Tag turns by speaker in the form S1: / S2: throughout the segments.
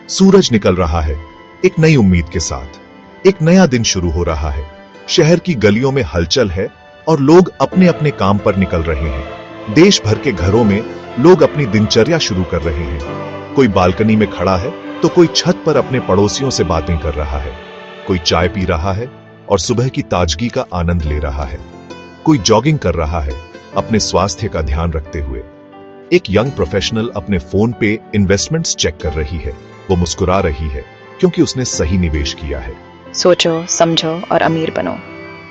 S1: सूरज निकल रहा है, एक नई उम्मीद के साथ। एक नया दिन शुरू हो रहा है। शहर की गलियों में हलचल है और लोग अपने अपने काम पर निकल रहे हैं। देश भर के घरों में लोग अपनी दिनचर्या शुरू कर रहे हैं। कोई बालकनी में खड़ा है तो कोई छत पर अपने पड़ोसियों से बातें कर रहा है। कोई चाय पी रहा है और सुबह की ताजगी का आनंद ले रहा है। कोई जॉगिंग कर रहा है अपने स्वास्थ्य का ध्यान रखते हुए। एक यंग प्रोफेशनल अपने फोन पे इन्वेस्टमेंट्स चेक कर रही है। वो मुस्कुरा रही है क्योंकि उसने सही निवेश किया है।
S2: सोचो, समझो और अमीर बनो।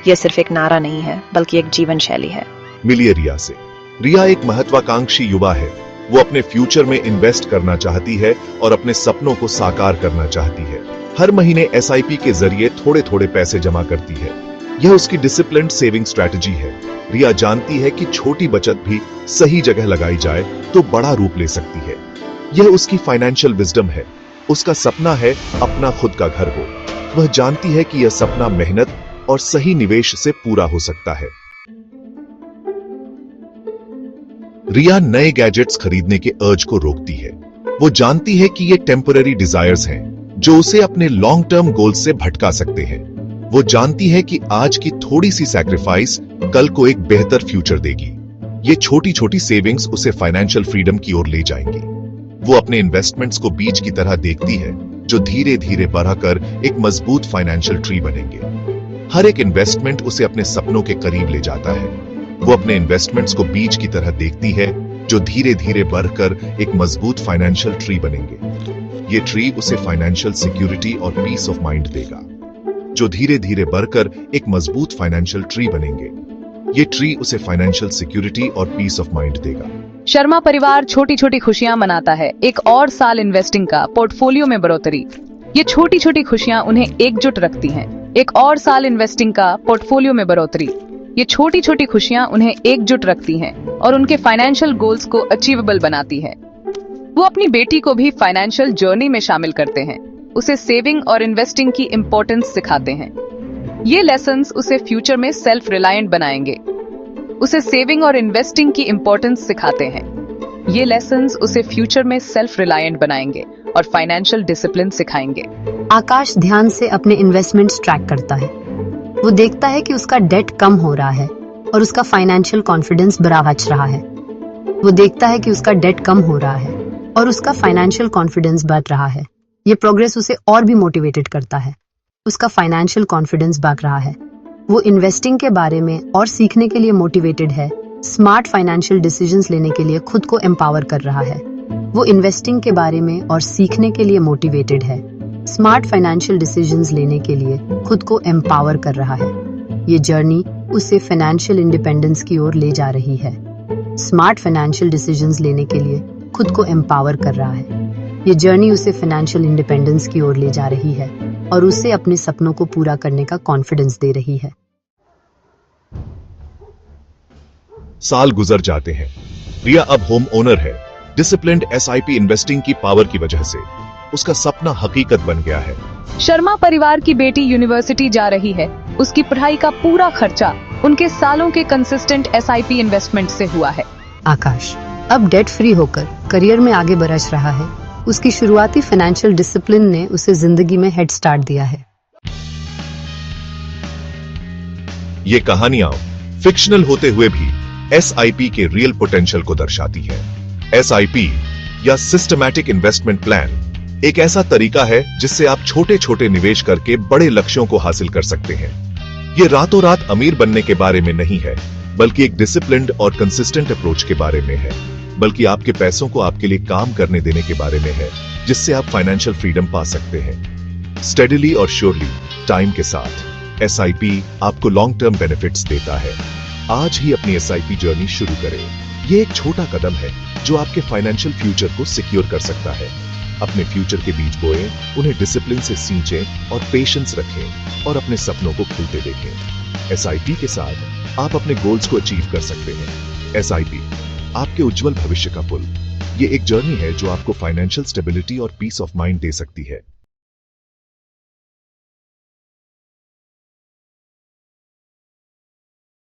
S2: यह सिर्फ एक नारा नहीं है, बल्कि एक जीवन शैली है।
S1: मिलिए रिया से। रिया एक महत्वाकांक्षी युवा है। वो अपने फ्यूचर में इन्वेस्ट करना चाहती है और अपने सपनों को साकार करना चाहती है। हर महीने एसआईपी के जरिए थोड़े थोड़े पैसे जमा करती है। यह उसकी डिसिप्लिन्ड सेविंग स्ट्रैटेजी है। रिया जानती है कि छोटी बचत भी सही जगह लगाई जाए तो बड़ा रूप ले सकती है। यह उसकी फाइनेंशियल विजडम है। उसका सपना है अपना खुद का घर हो। वह जानती है कि यह सपना मेहनत और सही निवेश से पूरा हो सकता है। रिया नए गैजेट्स खरीदने के अर्ज को रोकती है। वो जानती है कि ये टेम्पररी डिजायर्स हैं जो उसे अपने लॉन्ग टर्म गोल्स से भटका सकते हैं। वो जानती है कि आज की थोड़ी सी सैक्रिफाइस कल को एक बेहतर फ्यूचर देगी। ये छोटी छोटी सेविंग्स उसे फाइनेंशियल फ्रीडम की ओर ले जाएंगी। वो अपने इन्वेस्टमेंट्स को बीज की तरह देखती है जो धीरे धीरे बढ़कर एक मजबूत फाइनेंशियल ट्री बनेंगे। हर एक इन्वेस्टमेंट उसे अपने सपनों के करीब ले जाता है। वो अपने इन्वेस्टमेंट्स को बीज की तरह देखती है जो धीरे धीरे बढ़कर एक मजबूत फाइनेंशियल ट्री बनेंगे। ये ट्री उसे फाइनेंशियल सिक्योरिटी और पीस ऑफ माइंड देगा। जो धीरे धीरे बढ़कर एक मजबूत फाइनेंशियल ट्री बनेंगे। ये ट्री उसे फाइनेंशियल सिक्योरिटी और पीस ऑफ माइंड देगा।
S3: शर्मा परिवार छोटी छोटी खुशियां मनाता है। एक और साल इन्वेस्टिंग का, पोर्टफोलियो में बढ़ोतरी। ये छोटी छोटी खुशियां उन्हें एकजुट रखती हैं। एक और साल इन्वेस्टिंग का, पोर्टफोलियो में बढ़ोतरी। ये छोटी छोटी खुशियां उन्हें एकजुट रखती हैं और उनके फाइनेंशियल गोल्स को अचीवेबल बनाती है। वो अपनी बेटी को भी फाइनेंशियल जर्नी में शामिल करते हैं। उसे सेविंग और इन्वेस्टिंग की इंपॉर्टेंस सिखाते हैं। ये लेसन्स उसे फ्यूचर में सेल्फ रिलायंट बनाएंगे। उसे सेविंग और इन्वेस्टिंग की इंपॉर्टेंस सिखाते हैं। ये लेसन्स उसे फ्यूचर में सेल्फ रिलायंट बनाएंगे और फाइनेंशियल डिसिप्लिन सिखाएंगे।
S4: आकाश ध्यान से अपने इन्वेस्टमेंट्स ट्रैक करता है। वो देखता है कि उसका डेट कम हो रहा है और उसका फाइनेंशियल कॉन्फिडेंस बढ़ रहा है। वो देखता है कि उसका डेट कम हो रहा है और उसका फाइनेंशियल कॉन्फिडेंस बढ़ रहा है। ये प्रोग्रेस उसे और भी मोटिवेटेड करता है। उसका फाइनेंशियल कॉन्फिडेंस बढ़ रहा है। वो इन्वेस्टिंग के बारे में और सीखने के लिए मोटिवेटेड है। स्मार्ट फाइनेंशियल डिसीजंस लेने के लिए खुद को एम्पावर कर रहा है। वो इन्वेस्टिंग के बारे में और सीखने के लिए मोटिवेटेड है। स्मार्ट फाइनेंशियल डिसीजंस लेने के लिए खुद को एम्पावर कर रहा है। ये जर्नी उसे फाइनेंशियल इंडिपेंडेंस की ओर ले जा रही है। स्मार्ट फाइनेंशियल डिसीजंस लेने के लिए खुद को एम्पावर कर रहा है। ये जर्नी उसे फाइनेंशियल इंडिपेंडेंस की ओर ले जा रही है और उसे अपने सपनों को पूरा करने का कॉन्फिडेंस दे रही है।
S1: साल गुजर जाते हैं। रिया अब होम ओनर है। डिसिप्लिन्ड एसआईपी इन्वेस्टिंग की पावर की वजह से उसका सपना हकीकत बन गया है।
S3: शर्मा परिवार की बेटी यूनिवर्सिटी जा रही है। उसकी पढ़ाई का पूरा खर्चा उनके सालों के कंसिस्टेंट एसआईपी इन्वेस्टमेंट से हुआ है।
S4: आकाश अब डेट फ्री होकर करियर में आगे बढ़ रहा है। उसकी शुरुआती फाइनेंशियल डिसिप्लिन ने उसे जिंदगी में हेड स्टार्ट दिया है।
S1: ये कहानियां फिक्शनल होते हुए भी एसआईपी के रियल पोटेंशियल को दर्शाती है। एसआईपी या सिस्टमैटिक इन्वेस्टमेंट प्लान एक ऐसा तरीका है जिससे आप छोटे छोटे निवेश करके बड़े लक्ष्यों को हासिल कर सकते हैं। ये रातों रात अमीर बनने के बारे में नहीं है, बल्कि एक डिसिप्लिन्ड और कंसिस्टेंट अप्रोच के बारे में है। बल्कि आपके पैसों को आपके लिए काम करने देने के बारे में है, जिससे आप फाइनेंशियल फ्रीडम पा सकते हैं। स्टेडिली और श्योरली टाइम के साथ एसआईपी आपको लॉन्ग टर्म बेनिफिट्स देता है। आज ही अपनी एसआईपी जर्नी शुरू करें। ये एक छोटा कदम है जो आपके फाइनेंशियल फ्यूचर को सिक्योर कर सकता है। अपने फ्यूचर के बीज बोएं, उन्हें डिसिप्लिन से सींचें और पेशेंस रखें और अपने सपनों को खिलते देखें। एसआईपी के साथ आप अपने गोल्स को अचीव कर सकते हैं। एसआईपी आपके उज्जवल भविष्य का पुल। ये एक जर्नी है जो आपको फाइनेंशियल स्टेबिलिटी और पीस ऑफ माइंड दे सकती है।